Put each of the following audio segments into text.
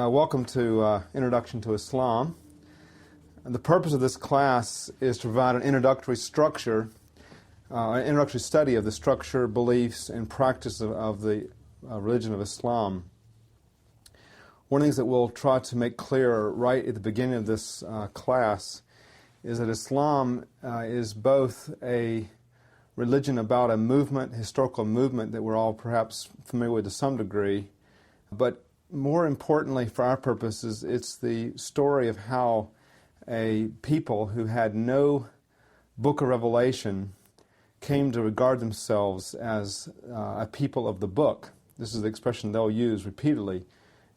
Welcome to Introduction to Islam. The purpose of this class is to provide an introductory structure, an introductory study of the structure, beliefs, and practice of the religion of Islam. One of the things that we'll try to make clear right at the beginning of this class is that Islam is both a religion about a movement, historical movement that we're all perhaps familiar with to some degree, but more importantly for our purposes, it's the story of how a people who had no book of Revelation came to regard themselves as a people of the book. This is the expression they'll use repeatedly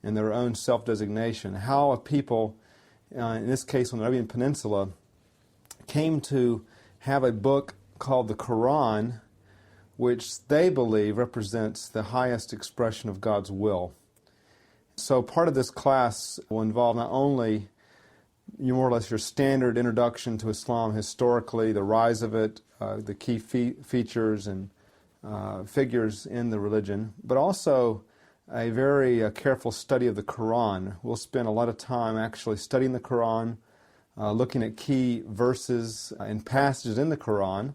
in their own self-designation. How a people, in this case on the Arabian Peninsula, came to have a book called the Quran, which they believe represents the highest expression of God's will. So part of this class will involve not only more or less your standard introduction to Islam historically, the rise of it, the key features and figures in the religion, but also a very careful study of the Quran. We'll spend a lot of time actually studying the Quran, looking at key verses and passages in the Quran,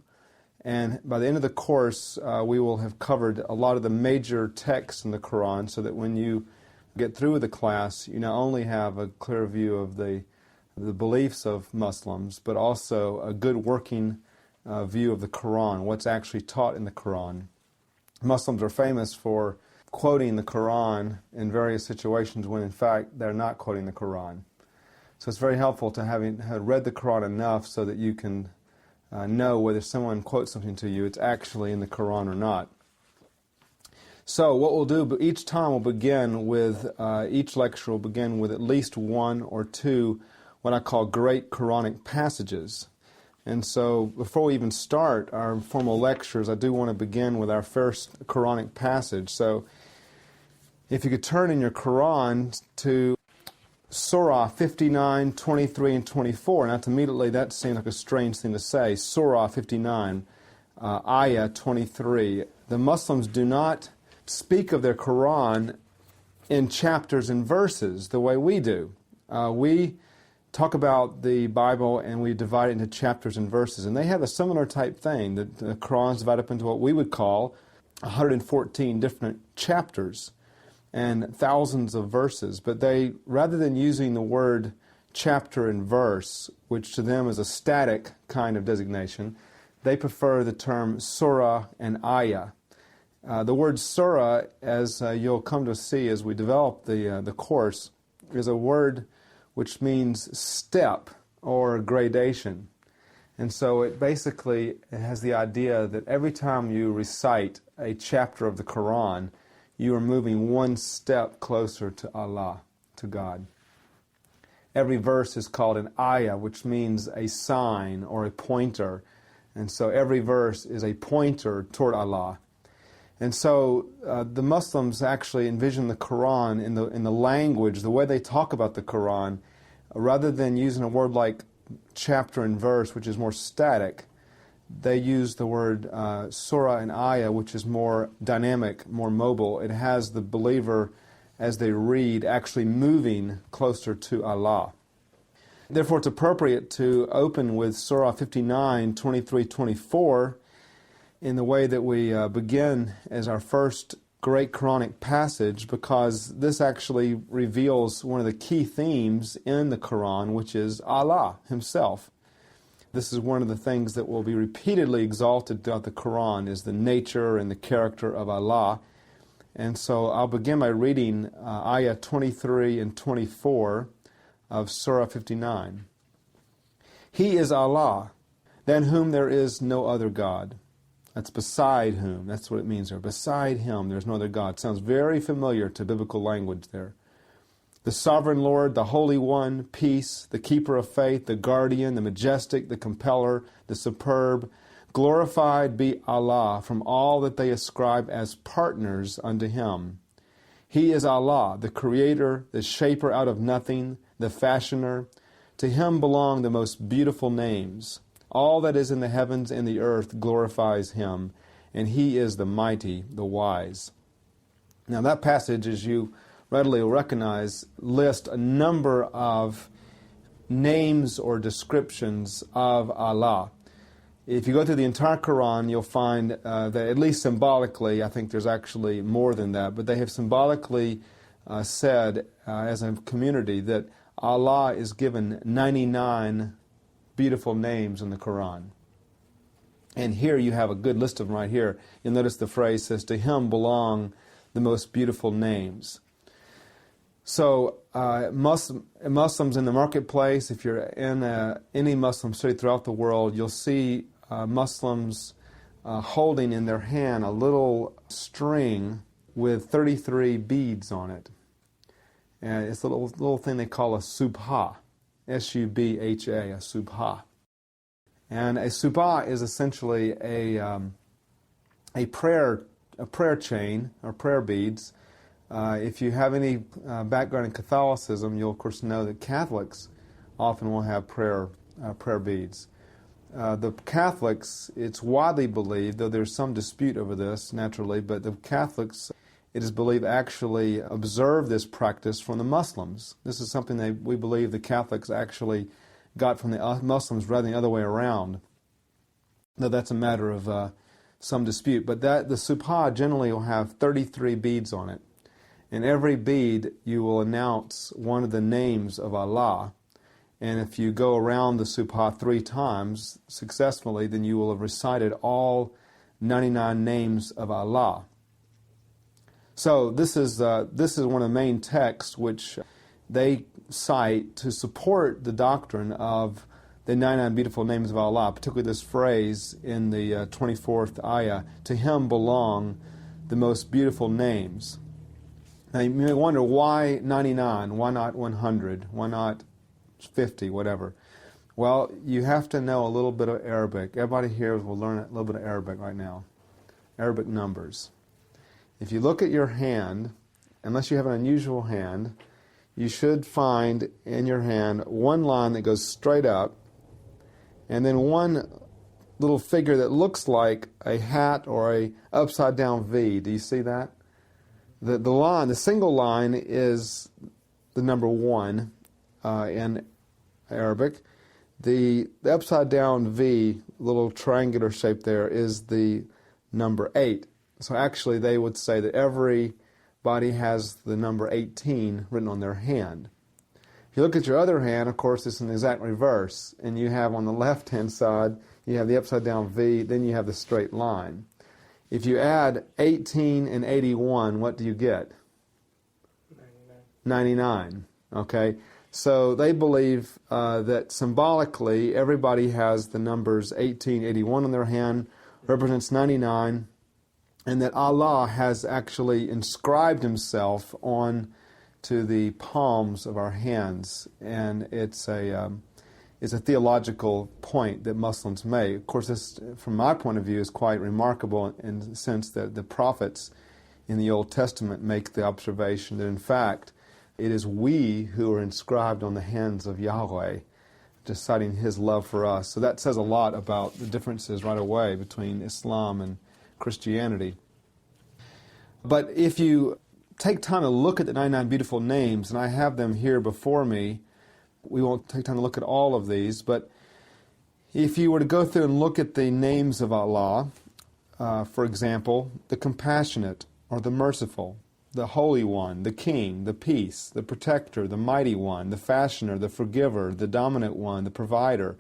and by the end of the course we will have covered a lot of the major texts in the Quran so that when you get through with the class, you not only have a clear view of the beliefs of Muslims, but also a good working view of the Quran, what's actually taught in the Quran. Muslims are famous for quoting the Quran in various situations when in fact they're not quoting the Quran. So it's very helpful to having read the Quran enough so that you can know whether someone quotes something to you, it's actually in the Quran or not. So what we'll do, each time we'll begin with, each lecture will begin with at least one or two what I call great Quranic passages. And so before we even start our formal lectures, I do want to begin with our first Quranic passage. So if you could turn in your Quran to Surah 59, 23, and 24. Now, immediately that seems like a strange thing to say. Surah 59, Ayah 23. The Muslims do not speak of their Quran in chapters and verses the way we do. We talk about the Bible and we divide it into chapters and verses, and they have a similar type thing. The Quran is divided up into what we would call 114 different chapters and thousands of verses, but they, rather than using the word chapter and verse, which to them is a static kind of designation, they prefer the term surah and ayah. The word surah, as you'll come to see as we develop the course, is a word which means step or gradation. And so it basically has the idea that every time you recite a chapter of the Quran, you are moving one step closer to Allah, to God. Every verse is called an ayah, which means a sign or a pointer. And so every verse is a pointer toward Allah. And so the Muslims actually envision the Quran in the language, the way they talk about the Quran, rather than using a word like chapter and verse, which is more static, they use the word surah and ayah, which is more dynamic, more mobile. It has the believer, as they read, actually moving closer to Allah. Therefore, it's appropriate to open with Surah 59, 23, 24, in the way that we begin as our first great Quranic passage, because this actually reveals one of the key themes in the Quran, which is Allah Himself. This is one of the things that will be repeatedly exalted throughout the Quran, is the nature and the character of Allah. And so I'll begin by reading Ayah 23 and 24 of Surah 59. He is Allah, than whom there is no other God. That's beside whom. That's what it means there. Beside Him, there's no other God. Sounds very familiar to biblical language there. The Sovereign Lord, the Holy One, peace, the Keeper of faith, the Guardian, the Majestic, the Compeller, the Superb. Glorified be Allah from all that they ascribe as partners unto Him. He is Allah, the Creator, the Shaper out of nothing, the Fashioner. To Him belong the most beautiful names. All that is in the heavens and the earth glorifies Him, and He is the mighty, the wise. Now that passage, as you readily will recognize, list a number of names or descriptions of Allah. If you go through the entire Quran, you'll find that at least symbolically, I think there's actually more than that, but they have symbolically said as a community that Allah is given 99 beautiful names in the Quran. And here you have a good list of them right here. You'll notice the phrase says, "To Him belong the most beautiful names." So Muslims in the marketplace, if you're in any Muslim city throughout the world, you'll see Muslims holding in their hand a little string with 33 beads on it. And it's a little thing they call a subha, S-U-B-H-A, a subha. And a subha is essentially a prayer chain, or prayer beads. If you have any background in Catholicism, you'll of course know that Catholics often will have prayer beads. The Catholics, it's widely believed, though there's some dispute over this naturally, but the Catholics, it is believed, actually observe this practice from the Muslims. This is something we believe the Catholics actually got from the Muslims rather than the other way around. Though that's a matter of some dispute. But the subha generally will have 33 beads on it. In every bead, you will announce one of the names of Allah. And if you go around the subha 3 times successfully, then you will have recited all 99 names of Allah. So this is one of the main texts which they cite to support the doctrine of the 99 beautiful names of Allah, particularly this phrase in the 24th ayah, "To Him belong the most beautiful names." Now you may wonder, why 99? Why not 100? Why not 50, whatever? Well, you have to know a little bit of Arabic. Everybody here will learn a little bit of Arabic right now. Arabic numbers. If you look at your hand, unless you have an unusual hand, you should find in your hand one line that goes straight up, and then one little figure that looks like a hat or a upside down V. Do you see that? The single line is the number 1 in Arabic. The upside down V, little triangular shape there, is the number 8. So actually they would say that everybody has the number 18 written on their hand. If you look at your other hand, of course, it's an exact reverse. And you have on the left-hand side, you have the upside-down V, then you have the straight line. If you add 18 and 81, what do you get? 99. Okay? So they believe that symbolically, everybody has the numbers 18, 81 on their hand, represents 99, and that Allah has actually inscribed Himself on to the palms of our hands, and it's a theological point that Muslims make. Of course, this, from my point of view, is quite remarkable in the sense that the prophets in the Old Testament make the observation that, in fact, it is we who are inscribed on the hands of Yahweh, just citing His love for us. So that says a lot about the differences right away between Islam and Christianity. But if you take time to look at the 99 beautiful names, and I have them here before me, we won't take time to look at all of these, but if you were to go through and look at the names of Allah, for example, the compassionate or the merciful, the Holy One, the King, the Peace, the Protector, the Mighty One, the Fashioner, the Forgiver, the Dominant One, the Provider.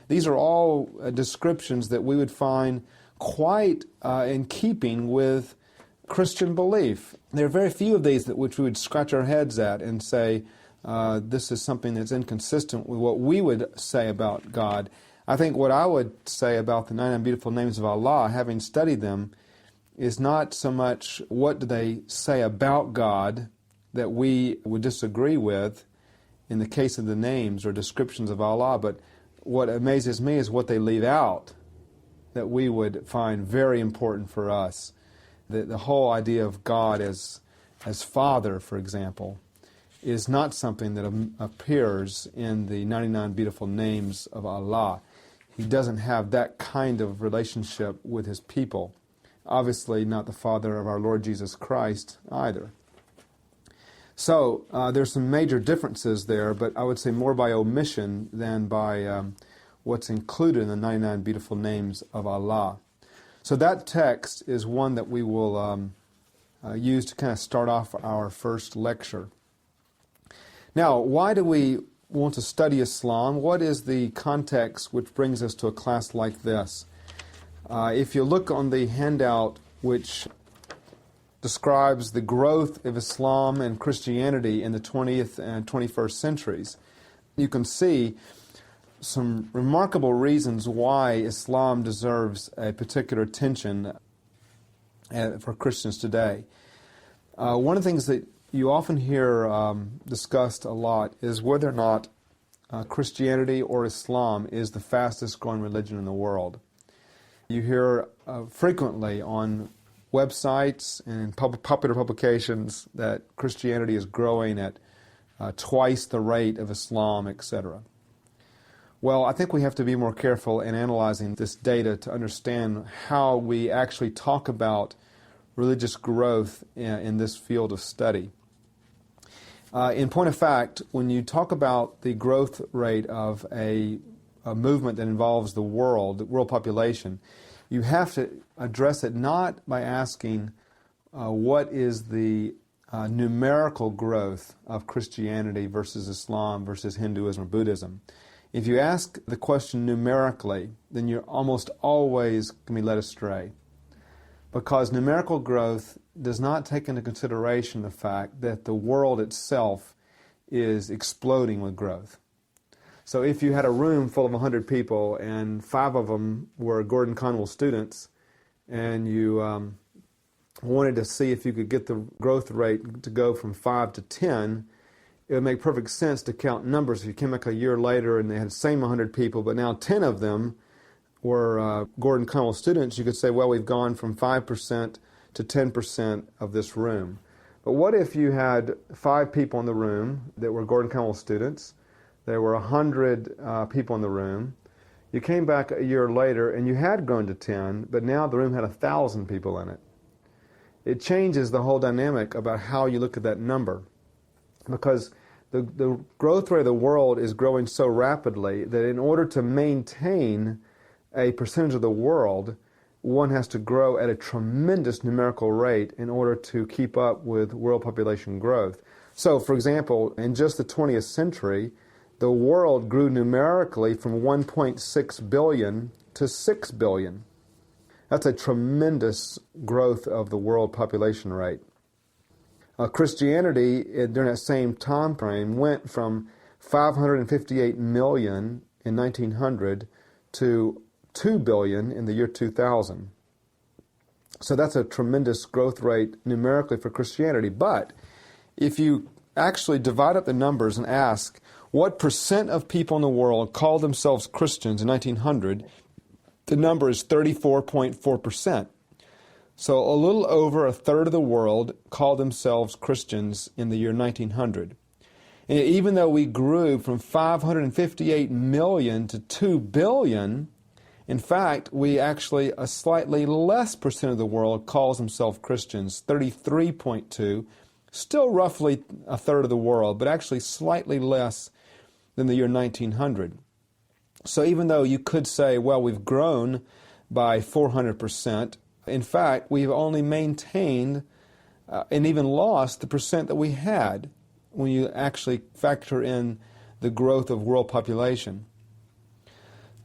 These are all descriptions that we would find quite in keeping with Christian belief. There are very few of these which we would scratch our heads at and say, this is something that's inconsistent with what we would say about God. I think what I would say about the 99 beautiful names of Allah, having studied them, is not so much what do they say about God that we would disagree with in the case of the names or descriptions of Allah, but what amazes me is what they leave out that we would find very important for us. The whole idea of God as Father, for example, is not something that appears in the 99 beautiful names of Allah. He doesn't have that kind of relationship with His people. Obviously not the Father of our Lord Jesus Christ either. So there's some major differences there, but I would say more by omission than by what's included in the 99 beautiful names of Allah. So that text is one that we will use to kind of start off our first lecture. Now, why do we want to study Islam? What is the context which brings us to a class like this? If you look on the handout which describes the growth of Islam and Christianity in the 20th and 21st centuries, you can see some remarkable reasons why Islam deserves a particular attention for Christians today. One of the things that you often hear discussed a lot is whether or not Christianity or Islam is the fastest growing religion in the world. You hear frequently on websites and popular publications that Christianity is growing at twice the rate of Islam, etc. Well, I think we have to be more careful in analyzing this data to understand how we actually talk about religious growth in this field of study. In point of fact, when you talk about the growth rate of a movement that involves the world population, you have to address it not by asking what is the numerical growth of Christianity versus Islam versus Hinduism or Buddhism. If you ask the question numerically, then you're almost always going to be led astray, because numerical growth does not take into consideration the fact that the world itself is exploding with growth. So if you had a room full of 100 people and 5 of them were Gordon Conwell students, and you wanted to see if you could get the growth rate to go from 5 to 10, it would make perfect sense to count numbers. If you came back a year later and they had the same 100 people, but now 10 of them were Gordon Conwell students, you could say, well, we've gone from 5% to 10% of this room. But what if you had 5 people in the room that were Gordon Conwell students, there were 100 people in the room, you came back a year later and you had grown to 10, but now the room had 1,000 people in it. It changes the whole dynamic about how you look at that number, because the growth rate of the world is growing so rapidly that in order to maintain a percentage of the world, one has to grow at a tremendous numerical rate in order to keep up with world population growth. So, for example, in just the 20th century, the world grew numerically from 1.6 billion to 6 billion. That's a tremendous growth of the world population rate. Christianity, during that same time frame, went from 558 million in 1900 to 2 billion in the year 2000. So that's a tremendous growth rate numerically for Christianity. But if you actually divide up the numbers and ask what percent of people in the world called themselves Christians in 1900, the number is 34.4%. So a little over a third of the world called themselves Christians in the year 1900. And even though we grew from 558 million to 2 billion, in fact, we actually, a slightly less percent of the world calls themselves Christians, 33.2, still roughly a third of the world, but actually slightly less than the year 1900. So even though you could say, well, we've grown by 400%, in fact, we've only maintained and even lost the percent that we had when you actually factor in the growth of world population.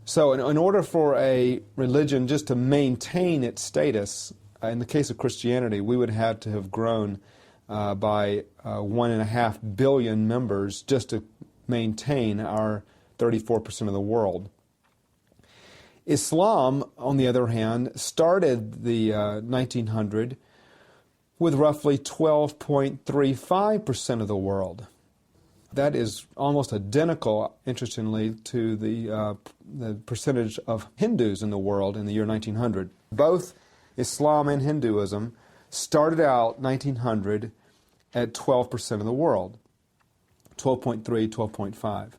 So in order for a religion just to maintain its status, in the case of Christianity, we would have to have grown by 1.5 billion members just to maintain our 34% of the world. Islam, on the other hand, started the 1900 with roughly 12.35% of the world. That is almost identical, interestingly, to the percentage of Hindus in the world in the year 1900. Both Islam and Hinduism started out 1900 at 12% of the world, 12.3, 12.5.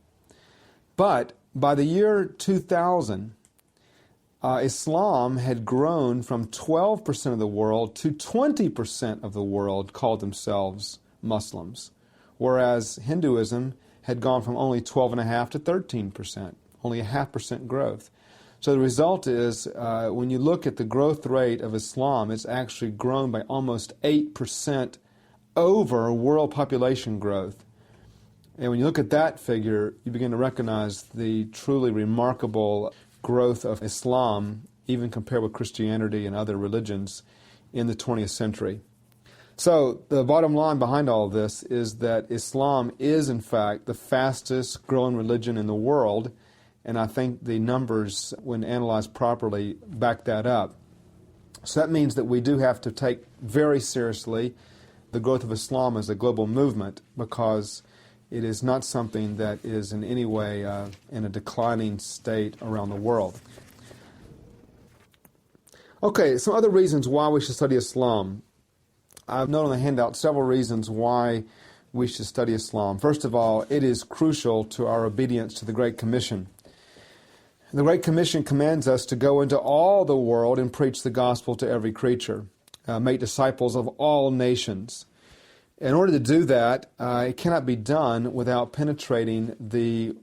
But by the year 2000, Islam had grown from 12% of the world to 20% of the world called themselves Muslims. whereas Hinduism had gone from only 12.5% to 13%, only a 0.5% growth. So the result is, when you look at the growth rate of Islam, it's actually grown by almost 8% over world population growth. And when you look at that figure, you begin to recognize the truly remarkable growth of Islam, even compared with Christianity and other religions in the 20th century. So the bottom line behind all of this is that Islam is, in fact, the fastest growing religion in the world, and I think the numbers, when analyzed properly, back that up. So that means that we do have to take very seriously the growth of Islam as a global movement, because it is not something that is in any way in a declining state around the world. Okay, some other reasons why we should study Islam. I've noted on the handout several reasons why we should study Islam. First of all, it is crucial to our obedience to the Great Commission. The Great Commission commands us to go into all the world and preach the gospel to every creature, make disciples of all nations. In order to do that, it cannot be done without penetrating the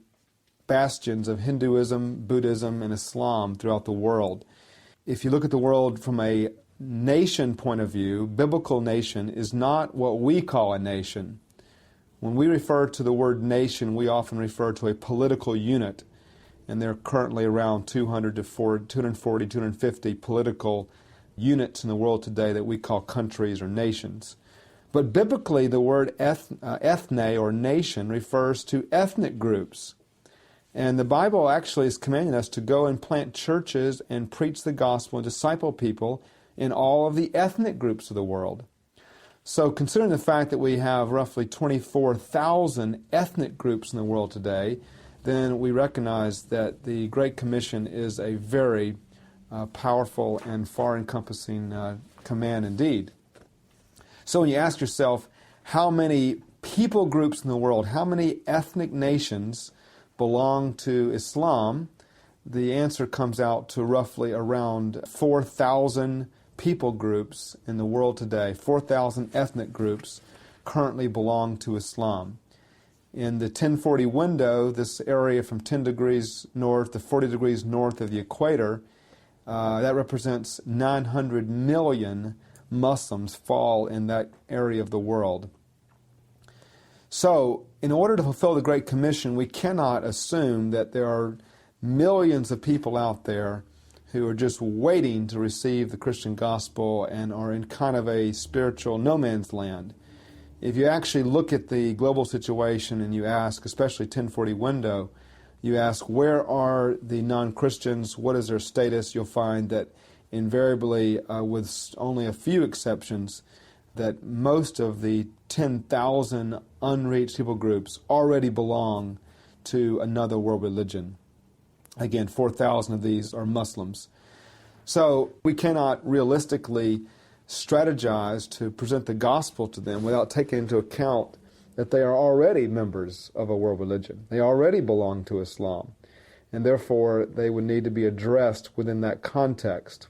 bastions of Hinduism, Buddhism, and Islam throughout the world. If you look at the world from a nation point of view, biblical nation is not what we call a nation. When we refer to the word nation, we often refer to a political unit, and there are currently around 240, 250 political units in the world today that we call countries or nations. But biblically, the word ethne or nation refers to ethnic groups. And the Bible actually is commanding us to go and plant churches and preach the gospel and disciple people in all of the ethnic groups of the world. So considering the fact that we have roughly 24,000 ethnic groups in the world today, then we recognize that the Great Commission is a very powerful and far-encompassing command indeed. So when you ask yourself, how many people groups in the world, how many ethnic nations belong to Islam, the answer comes out to roughly around 4,000 people groups in the world today. 4,000 ethnic groups currently belong to Islam. In the 1040 window, this area from 10 degrees north to 40 degrees north of the equator, that represents 900 million Muslims fall in that area of the world. So, in order to fulfill the Great Commission, we cannot assume that there are millions of people out there who are just waiting to receive the Christian gospel and are in kind of a spiritual no man's land. If you actually look at the global situation and you ask, especially 1040 window, you ask, where are the non-Christians, what is their status, you'll find that invariably, with only a few exceptions, that most of the 10,000 unreached people groups already belong to another world religion. Again, 4,000 of these are Muslims. So we cannot realistically strategize to present the gospel to them without taking into account that they are already members of a world religion. They already belong to Islam, and therefore they would need to be addressed within that context.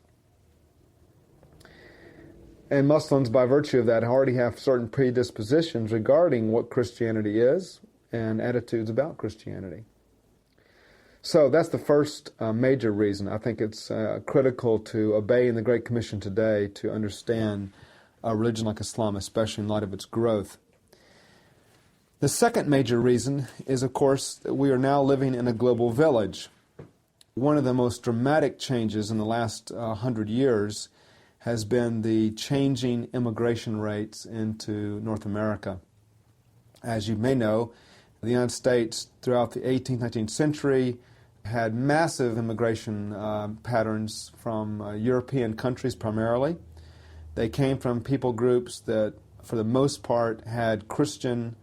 And Muslims, by virtue of that, already have certain predispositions regarding what Christianity is and attitudes about Christianity. So that's the first major reason. I think it's critical to obey in the Great Commission today to understand a religion like Islam, especially in light of its growth. The second major reason is, of course, that we are now living in a global village. One of the most dramatic changes in the last 100 years has been the changing immigration rates into North America. As you may know, the United States throughout the 18th, 19th century had massive immigration patterns from European countries primarily. They came from people groups that, for the most part, had Christian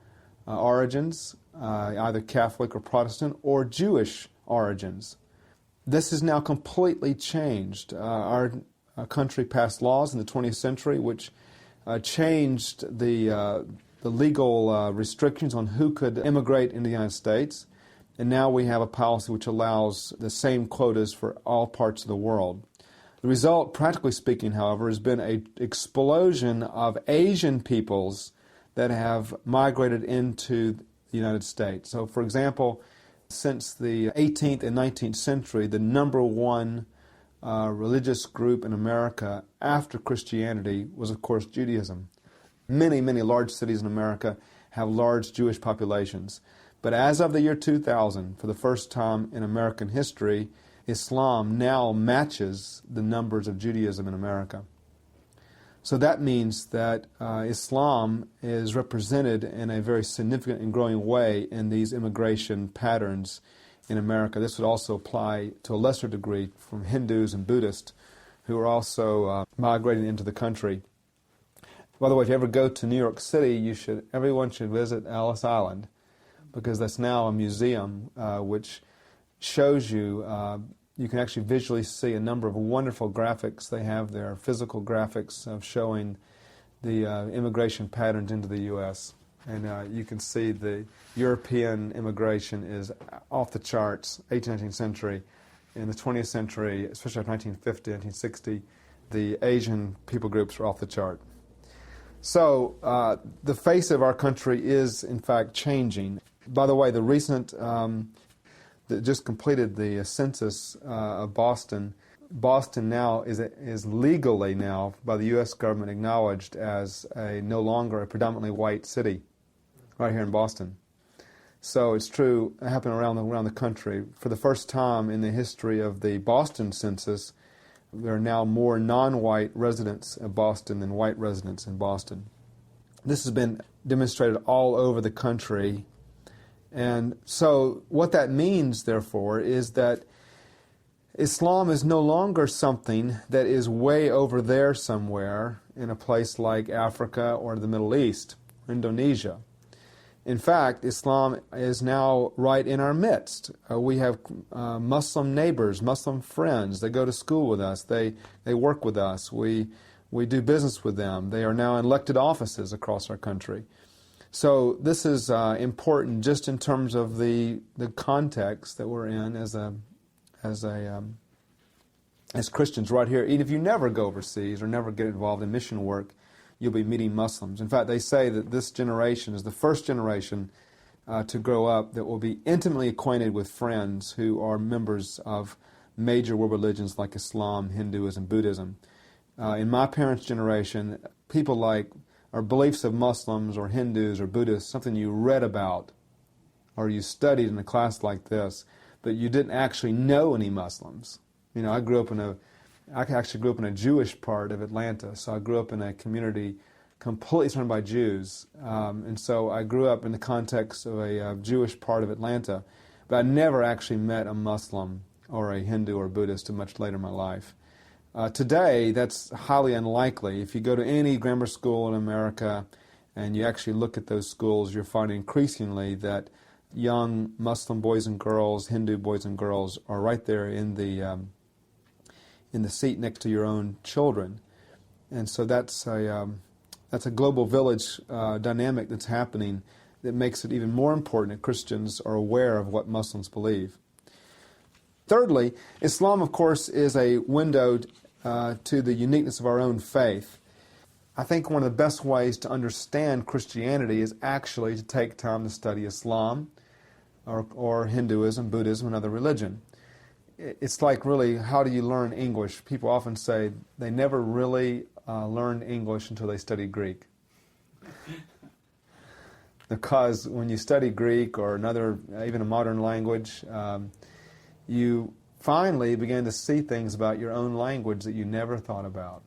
origins, either Catholic or Protestant, or Jewish origins. This has now completely changed. Our country passed laws in the 20th century which changed the legal restrictions on who could immigrate into the United States, and now we have a policy which allows the same quotas for all parts of the world. The result, practically speaking, however, has been an explosion of Asian peoples that have migrated into the United States. So, for example, since the 18th and 19th century, the number one religious group in America after Christianity was, of course, Judaism. Many, many large cities in America have large Jewish populations. But as of the year 2000, for the first time in American history, Islam now matches the numbers of Judaism in America. So that means that Islam is represented in a very significant and growing way in these immigration patterns in America. This would also apply to a lesser degree from Hindus and Buddhists who are also migrating into the country. By the way, if you ever go to New York City, everyone should visit Ellis Island, because that's now a museum which shows you, you can actually visually see a number of wonderful graphics they have there, physical graphics of showing the immigration patterns into the U.S. And you can see the European immigration is off the charts, 18th, 19th century. In the 20th century, especially after 1950, 1960, the Asian people groups were off the chart. So the face of our country is, in fact, changing. By the way, the recent, that just completed the census of Boston, Boston now is legally now, by the U.S. government, acknowledged as no longer a predominantly white city, right here in Boston. So it's true, happening around the country. For the first time in the history of the Boston census, there are now more non-white residents of Boston than white residents in Boston. This has been demonstrated all over the country. And so what that means, therefore, is that Islam is no longer something that is way over there somewhere in a place like Africa or the Middle East, Indonesia. In fact, Islam is now right in our midst. We have Muslim neighbors, Muslim friends. They go to school with us. They work with us. We do business with them. They are now in elected offices across our country. So this is important just in terms of the context that we're in as Christians right here. Even if you never go overseas or never get involved in mission work, you'll be meeting Muslims. In fact, they say that this generation is the first generation to grow up that will be intimately acquainted with friends who are members of major world religions like Islam, Hinduism, Buddhism. In my parents' generation, people like or beliefs of Muslims or Hindus or Buddhists, something you read about or you studied in a class like this, but you didn't actually know any Muslims. You know, I actually grew up in a Jewish part of Atlanta, so I grew up in a community completely surrounded by Jews. And so I grew up in the context of a Jewish part of Atlanta, but I never actually met a Muslim or a Hindu or Buddhist until much later in my life. Today, that's highly unlikely. If you go to any grammar school in America and you actually look at those schools, you'll find increasingly that young Muslim boys and girls, Hindu boys and girls are right there in the seat next to your own children. And so that's a global village dynamic that's happening that makes it even more important that Christians are aware of what Muslims believe. Thirdly, Islam, of course, is a window to the uniqueness of our own faith. I think one of the best ways to understand Christianity is actually to take time to study Islam or Hinduism, Buddhism, another religion. It's like, really, how do you learn English? People often say they never really learned English until they studied Greek. Because when you study Greek or another, even a modern language, you finally begin to see things about your own language that you never thought about.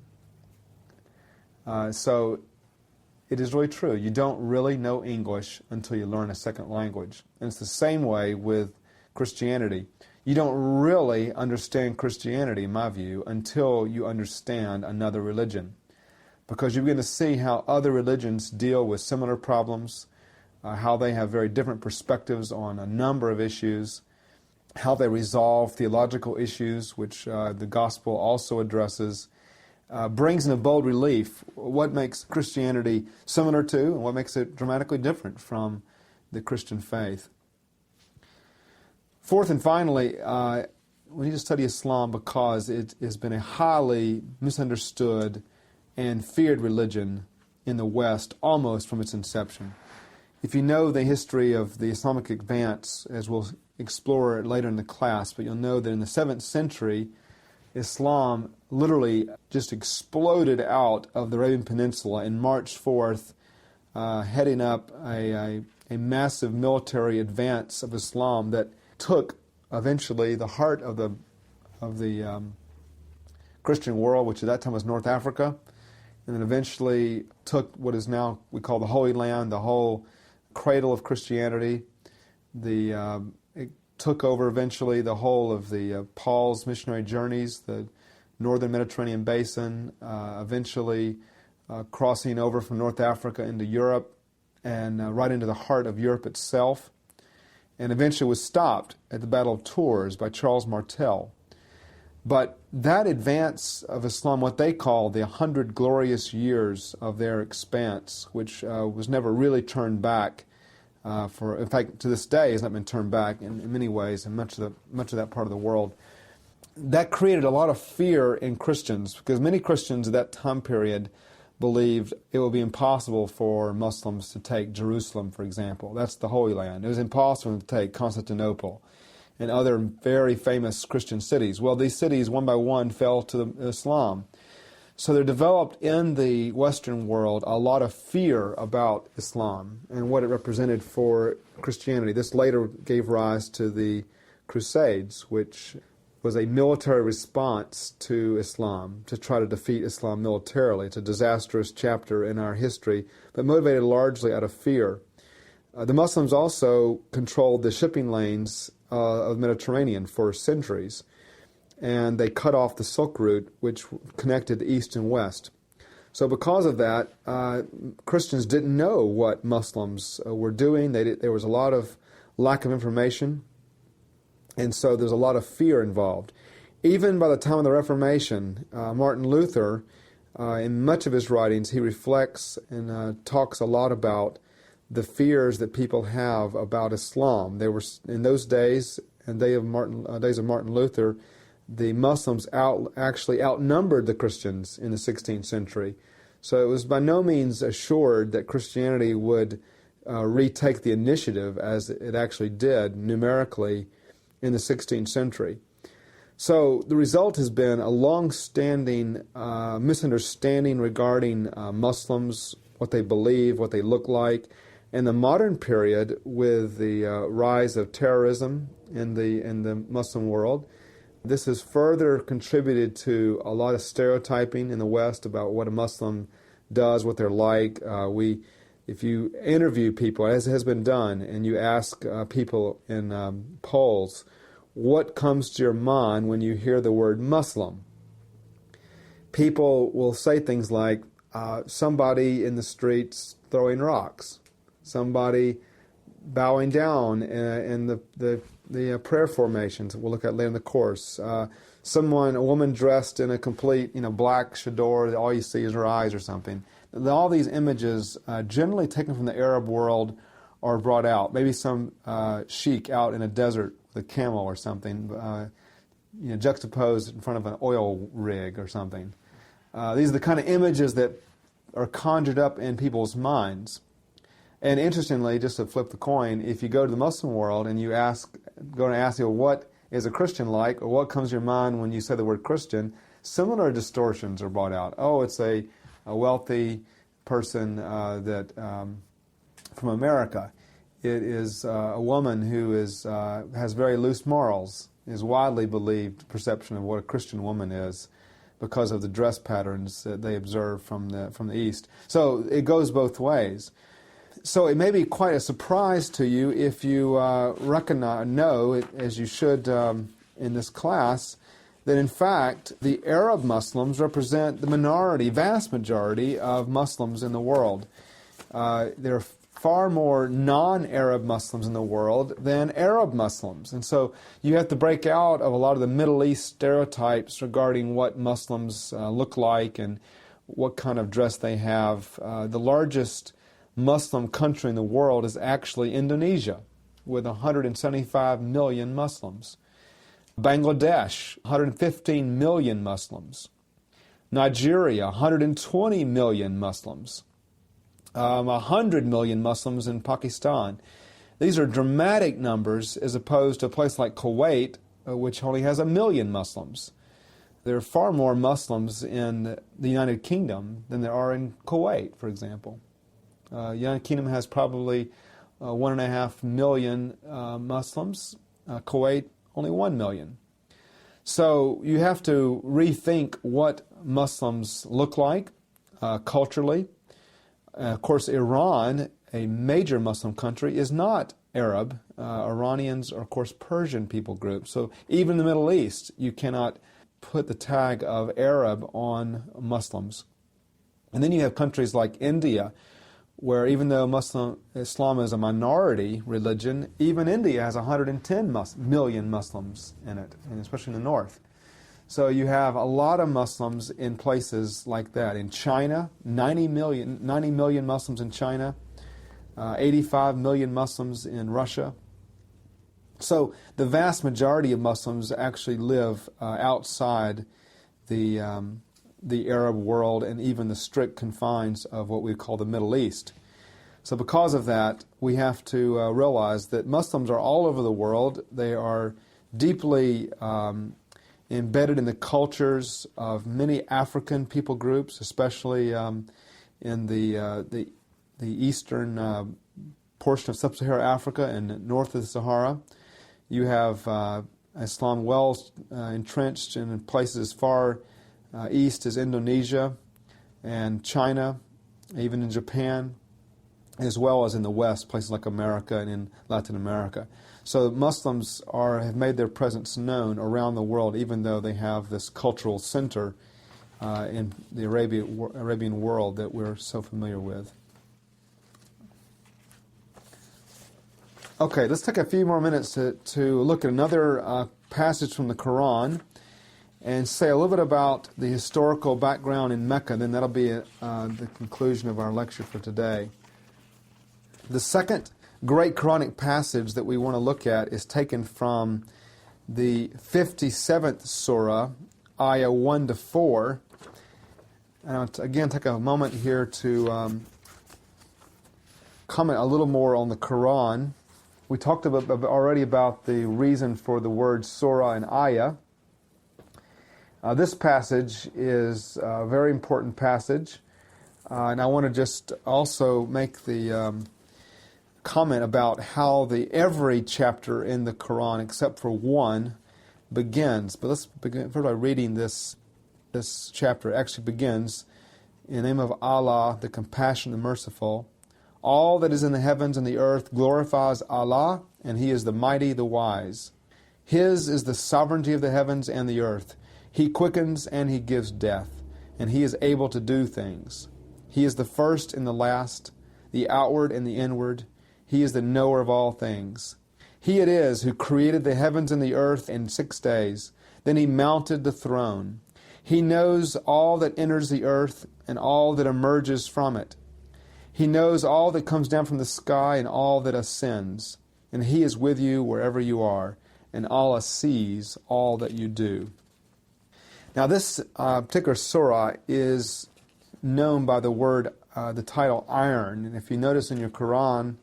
So it is really true. You don't really know English until you learn a second language. And it's the same way with Christianity. You don't really understand Christianity, in my view, until you understand another religion. Because you begin to see how other religions deal with similar problems, how they have very different perspectives on a number of issues, how they resolve theological issues, which the gospel also addresses, brings in a bold relief what makes Christianity similar to and what makes it dramatically different from the Christian faith. Fourth and finally, we need to study Islam because it has been a highly misunderstood and feared religion in the West almost from its inception. If you know the history of the Islamic advance, as we'll explore later in the class, but you'll know that in the 7th century, Islam literally just exploded out of the Arabian Peninsula and marched forth, heading up a massive military advance of Islam that took eventually the heart of the Christian world, which at that time was North Africa, and then eventually took what is now we call the Holy Land, the whole cradle of Christianity. It took over eventually the whole of the Paul's missionary journeys, the northern Mediterranean basin, eventually crossing over from North Africa into Europe and right into the heart of Europe itself, and eventually was stopped at the Battle of Tours by Charles Martel. But that advance of Islam, what they call the 100 glorious years of their expanse, which was never really turned back, in fact, to this day has not been turned back in many ways in much of that part of the world. That created a lot of fear in Christians, because many Christians at that time period believed it would be impossible for Muslims to take Jerusalem, for example. That's the Holy Land. It was impossible to take Constantinople and other very famous Christian cities. Well, these cities, one by one, fell to Islam. So there developed in the Western world a lot of fear about Islam and what it represented for Christianity. This later gave rise to the Crusades, which was a military response to Islam, to try to defeat Islam militarily. It's a disastrous chapter in our history, but motivated largely out of fear. The Muslims also controlled the shipping lanes of the Mediterranean for centuries, and they cut off the Silk Route, which connected the East and West. So because of that, Christians didn't know what Muslims were doing. There was a lot of lack of information, and so there's a lot of fear involved. Even by the time of the Reformation, Martin Luther, in much of his writings, he reflects and talks a lot about the fears that people have about Islam. There were, in those days, and days of Martin Luther, the Muslims actually outnumbered the Christians in the 16th century. So it was by no means assured that Christianity would retake the initiative as it actually did numerically in the 16th century. So the result has been a long-standing misunderstanding regarding Muslims, what they believe, what they look like. In the modern period, with the rise of terrorism in the Muslim world, this has further contributed to a lot of stereotyping in the West about what a Muslim does, what they're like. If you interview people, as has been done, and you ask people in polls, what comes to your mind when you hear the word Muslim? People will say things like, somebody in the streets throwing rocks, somebody bowing down in the prayer formations we'll look at later in the course. A woman dressed in a complete black chador, all you see is her eyes or something. All these images, generally taken from the Arab world, are brought out. Maybe some sheik out in a desert with a camel or something, juxtaposed in front of an oil rig or something. These are the kind of images that are conjured up in people's minds. And interestingly, just to flip the coin, if you go to the Muslim world and you go and ask you, what is a Christian like, or what comes to your mind when you say the word Christian, similar distortions are brought out. Oh, it's a wealthy person from America. It is a woman who has very loose morals, is widely believed perception of what a Christian woman is because of the dress patterns that they observe from the East. So it goes both ways. So it may be quite a surprise to you if you know, as you should in this class, that in fact the Arab Muslims represent the vast majority of Muslims in the world. There are far more non-Arab Muslims in the world than Arab Muslims. And so you have to break out of a lot of the Middle East stereotypes regarding what Muslims look like and what kind of dress they have. The largest Muslim country in the world is actually Indonesia, with 175 million Muslims. Bangladesh, 115 million Muslims. Nigeria, 120 million Muslims. 100 million Muslims in Pakistan. These are dramatic numbers as opposed to a place like Kuwait, which only has 1 million Muslims. There are far more Muslims in the United Kingdom than there are in Kuwait, for example. The United Kingdom has probably 1.5 million Muslims. Kuwait, only 1 million. So you have to rethink what Muslims look like culturally. Of course, Iran, a major Muslim country, is not Arab. Iranians are, of course, Persian people group. So even in the Middle East, you cannot put the tag of Arab on Muslims. And then you have countries like India, where even though Islam is a minority religion, even India has 110 million Muslims in it, and especially in the north. So you have a lot of Muslims in places like that. In China, 90 million Muslims in China, 85 million Muslims in Russia. So the vast majority of Muslims actually live outside the Arab world and even the strict confines of what we call the Middle East. So because of that, we have to realize that Muslims are all over the world. They are deeply embedded in the cultures of many African people groups, especially in the eastern portion of sub-Saharan Africa and north of the Sahara. You have Islam well entrenched in places as far east as Indonesia and China, even in Japan, as well as in the West, places like America and in Latin America. So Muslims have made their presence known around the world, even though they have this cultural center in the Arabian world that we're so familiar with. Okay, let's take a few more minutes to look at another passage from the Quran and say a little bit about the historical background in Mecca, and then that'll be the conclusion of our lecture for today. The second great Quranic passage that we want to look at is taken from the 57th surah, ayah 1 to 4. And I'll again take a moment here to comment a little more on the Quran. We talked already about the reason for the words surah and ayah. This passage is a very important passage, and I want to just also make the comment about how every chapter in the Quran, except for one, begins. But let's begin first by reading this chapter. It actually begins in the name of Allah, the Compassionate, the Merciful. All that is in the heavens and the earth glorifies Allah, and He is the Mighty, the Wise. His is the sovereignty of the heavens and the earth. He quickens and He gives death, and He is able to do things. He is the first and the last, the outward and the inward. He is the knower of all things. He it is who created the heavens and the earth in 6 days. Then He mounted the throne. He knows all that enters the earth and all that emerges from it. He knows all that comes down from the sky and all that ascends. And He is with you wherever you are, and Allah sees all that you do. Now this particular surah is known by the word, the title iron. And if you notice in your Quran,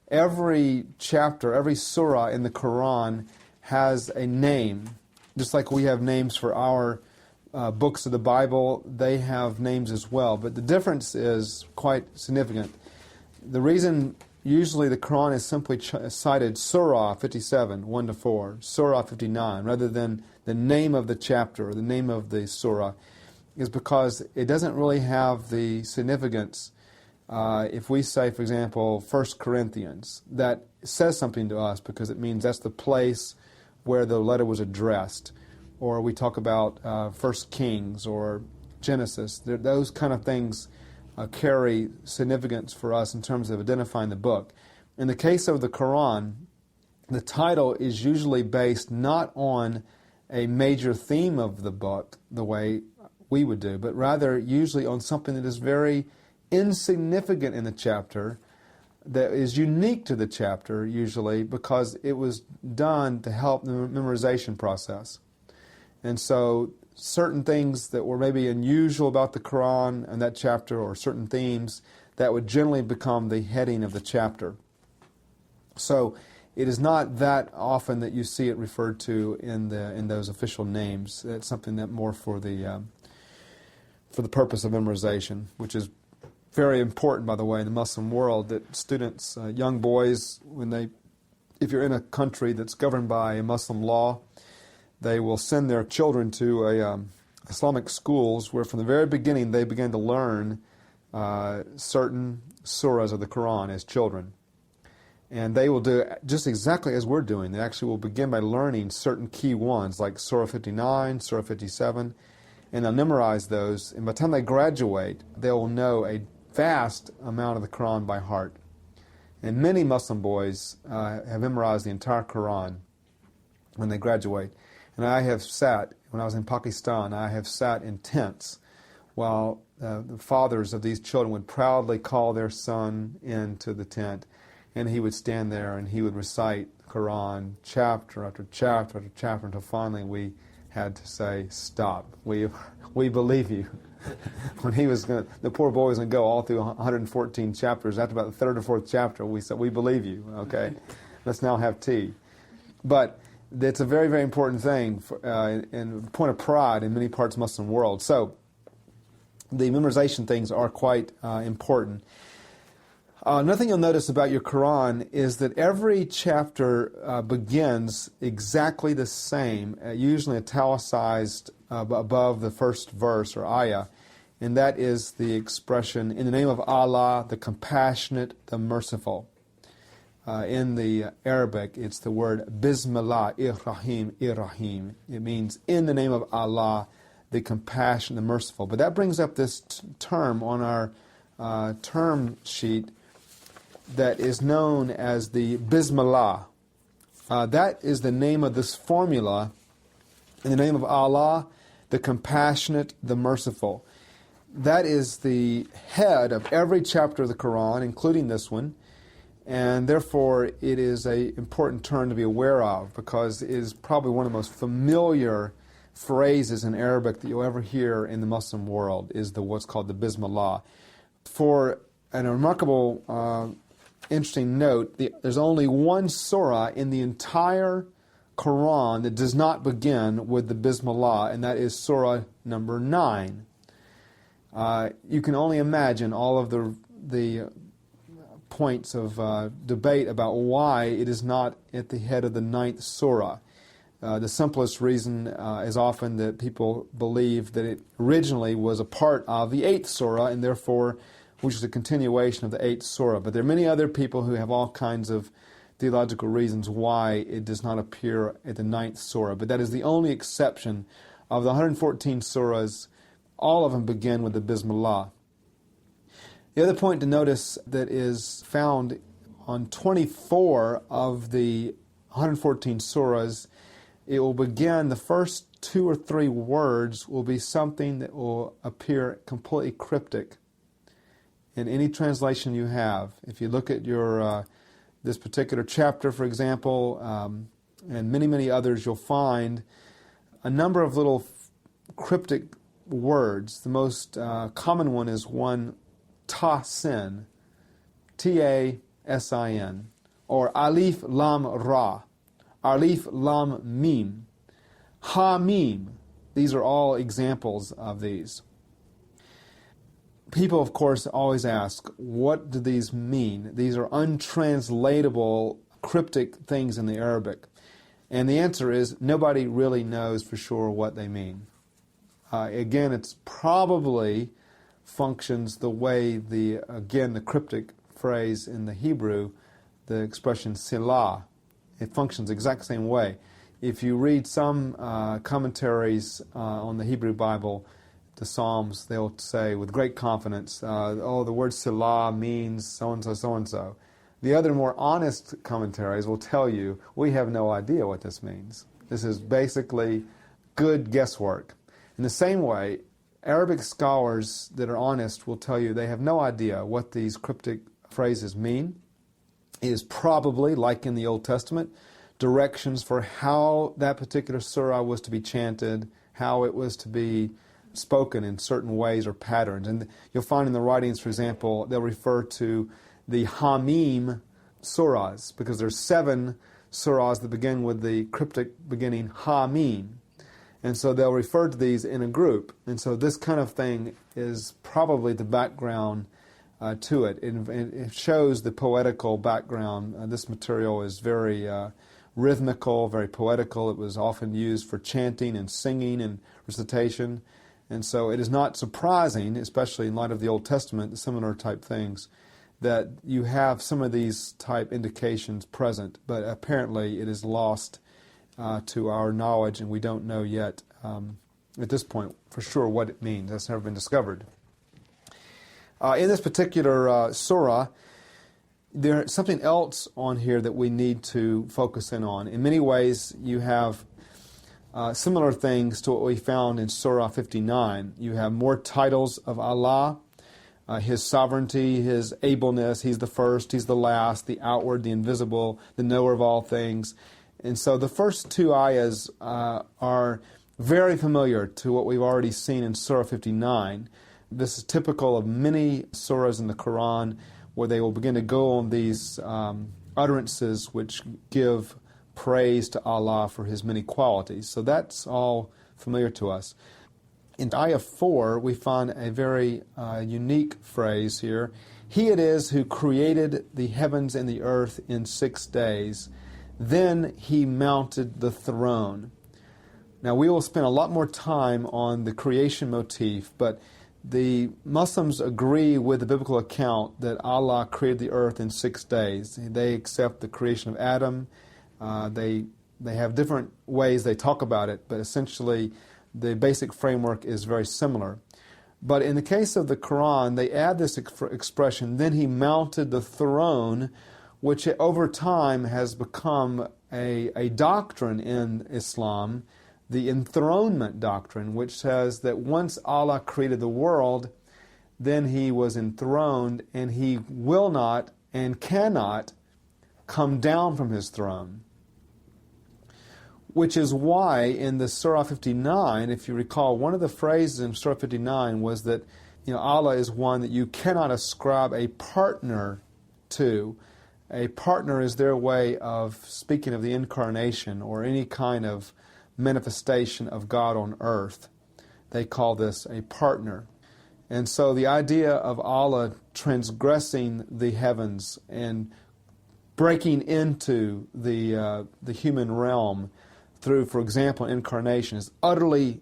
every chapter, every surah in the Quran has a name. Just like we have names for our books of the Bible, they have names as well. But the difference is quite significant. The reason usually the Quran is simply cited Surah 57, 1 to 4, Surah 59, rather than the name of the chapter or the name of the surah, is because it doesn't really have the significance. If we say, for example, 1 Corinthians, that says something to us because it means that's the place where the letter was addressed. Or we talk about 1 Kings or Genesis. Those kind of things carry significance for us in terms of identifying the book. In the case of the Quran, the title is usually based not on a major theme of the book, the way we would do, but rather usually on something that is very insignificant in the chapter, that is unique to the chapter usually because it was done to help the memorization process. And so certain things that were maybe unusual about the Quran and that chapter, or certain themes, that would generally become the heading of the chapter. So it is not that often that you see it referred to in those official names. That's something that more for the purpose of memorization, which is very important, by the way, in the Muslim world, that students, young boys, if you're in a country that's governed by a Muslim law, they will send their children to Islamic schools where from the very beginning they begin to learn certain surahs of the Quran as children. And they will do just exactly as we're doing. They actually will begin by learning certain key ones, like Surah 59, Surah 57, and they'll memorize those. And by the time they graduate, they will know a vast amount of the Quran by heart. And many Muslim boys have memorized the entire Quran when they graduate. And I have sat, when I was in Pakistan, I have sat in tents while the fathers of these children would proudly call their son into the tent. And he would stand there and he would recite the Quran chapter after chapter after chapter until finally we had to say, stop. We believe you. When the poor boy was going to go all through 114 chapters, after about the third or fourth chapter, we said, we believe you, okay? Let's now have tea. But it's a very, very important thing and a point of pride in many parts of the Muslim world. So the memorization things are quite important. Another thing you'll notice about your Quran is that every chapter begins exactly the same, usually italicized above the first verse or ayah, and that is the expression, in the name of Allah, the compassionate, the merciful. In the Arabic, it's the word Bismillah, Irrahim, Irrahim. It means, in the name of Allah, the compassionate, the merciful. But that brings up this term on our term sheet, that is known as the Bismillah. That is the name of this formula, in the name of Allah, the compassionate, the merciful. That is the head of every chapter of the Quran, including this one, and therefore it is an important term to be aware of, because it is probably one of the most familiar phrases in Arabic that you'll ever hear in the Muslim world, is what's called the Bismillah. For a remarkable interesting note, there's only one surah in the entire Quran that does not begin with the Bismillah, and that is Surah number 9. You can only imagine all of the points of debate about why it is not at the head of the 9th surah. The simplest reason is often that people believe that it originally was a part of the 8th surah, and therefore which is a continuation of the 8th surah. But there are many other people who have all kinds of theological reasons why it does not appear at the 9th surah. But that is the only exception. Of the 114 surahs, all of them begin with the Bismillah. The other point to notice that is found on 24 of the 114 surahs, it will begin, the first 2 or 3 words will be something that will appear completely cryptic in any translation you have. If you look at your this particular chapter, for example, and many, many others, you'll find a number of little cryptic words. The most common one is one ta-sin, T-A-S-I-N, or alif lam ra, alif lam mim, ha mim. These are all examples of these. People, of course, always ask, what do these mean? These are untranslatable, cryptic things in the Arabic. And the answer is, nobody really knows for sure what they mean. Again, it's probably functions the way the cryptic phrase in the Hebrew, the expression silah, it functions the exact same way. If you read some commentaries on the Hebrew Bible, the Psalms, they'll say with great confidence, the word silah means so-and-so, so-and-so. The other more honest commentaries will tell you, we have no idea what this means. This is basically good guesswork. In the same way, Arabic scholars that are honest will tell you they have no idea what these cryptic phrases mean. It is probably, like in the Old Testament, directions for how that particular surah was to be chanted, how it was to be spoken in certain ways or patterns. And you'll find in the writings, for example, they'll refer to the Hamim surahs, because there's 7 surahs that begin with the cryptic beginning Hamim. And so they'll refer to these in a group. And so this kind of thing is probably the background to it. It shows the poetical background. This material is very rhythmical, very poetical. It was often used for chanting and singing and recitation. And so it is not surprising, especially in light of the Old Testament, the similar type things, that you have some of these type indications present, but apparently it is lost to our knowledge, and we don't know yet at this point for sure what it means. That's never been discovered. In this particular surah, there's something else on here that we need to focus in on. In many ways, you have similar things to what we found in Surah 59. You have more titles of Allah, His sovereignty, His ableness. He's the first, He's the last, the outward, the invisible, the knower of all things. And so the first 2 ayahs are very familiar to what we've already seen in Surah 59. This is typical of many surahs in the Quran, where they will begin to go on these utterances which give praise to Allah for His many qualities. So that's all familiar to us. In ayah 4, we find a very unique phrase here. He it is who created the heavens and the earth in 6 days. Then He mounted the throne. Now we will spend a lot more time on the creation motif, but the Muslims agree with the biblical account that Allah created the earth in 6 days. They accept the creation of Adam. They have different ways they talk about it, but essentially the basic framework is very similar. But in the case of the Quran, they add this expression, then He mounted the throne, which over time has become a doctrine in Islam, the enthronement doctrine, which says that once Allah created the world, then He was enthroned, and He will not and cannot come down from His throne. Which is why in the Surah 59, if you recall, one of the phrases in Surah 59 was that Allah is one that you cannot ascribe a partner to. A partner is their way of speaking of the incarnation or any kind of manifestation of God on earth. They call this a partner. And so the idea of Allah transgressing the heavens and breaking into the human realm through, for example, incarnation is utterly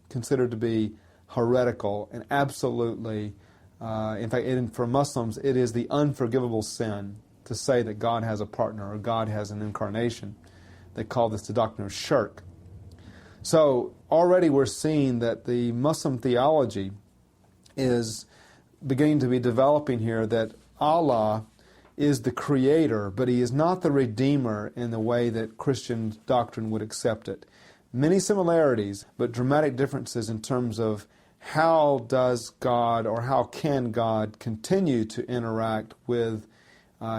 considered to be heretical and absolutely, in fact, for Muslims, it is the unforgivable sin to say that God has a partner or God has an incarnation. They call this the doctrine of shirk. So already we're seeing that the Muslim theology is beginning to be developing here, that Allah is the creator, but He is not the redeemer in the way that Christian doctrine would accept it. Many similarities, but dramatic differences in terms of how does God or how can God continue to interact with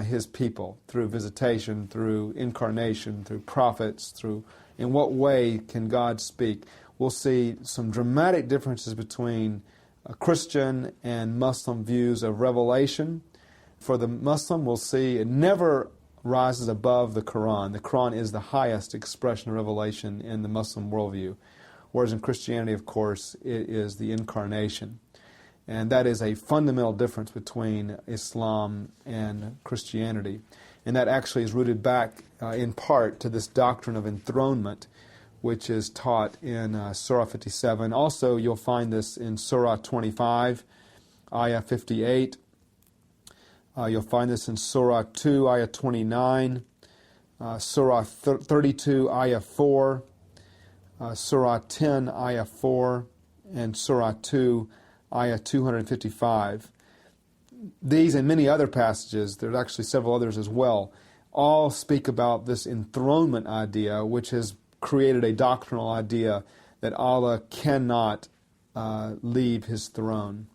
His people through visitation, through incarnation, through prophets, through in what way can God speak. We'll see some dramatic differences between Christian and Muslim views of revelation. For the Muslim, we'll see it never rises above the Quran. The Quran is the highest expression of revelation in the Muslim worldview. Whereas in Christianity, of course, it is the incarnation. And that is a fundamental difference between Islam and Christianity. And that actually is rooted back in part to this doctrine of enthronement, which is taught in Surah 57. Also, you'll find this in Surah 25, Ayah 58. You'll find this in Surah 2, Ayah 29, Surah 32, Ayah 4, Surah 10, Ayah 4, and Surah 2, Ayah 255. These and many other passages, there's actually several others as well, all speak about this enthronement idea, which has created a doctrinal idea that Allah cannot leave His throne.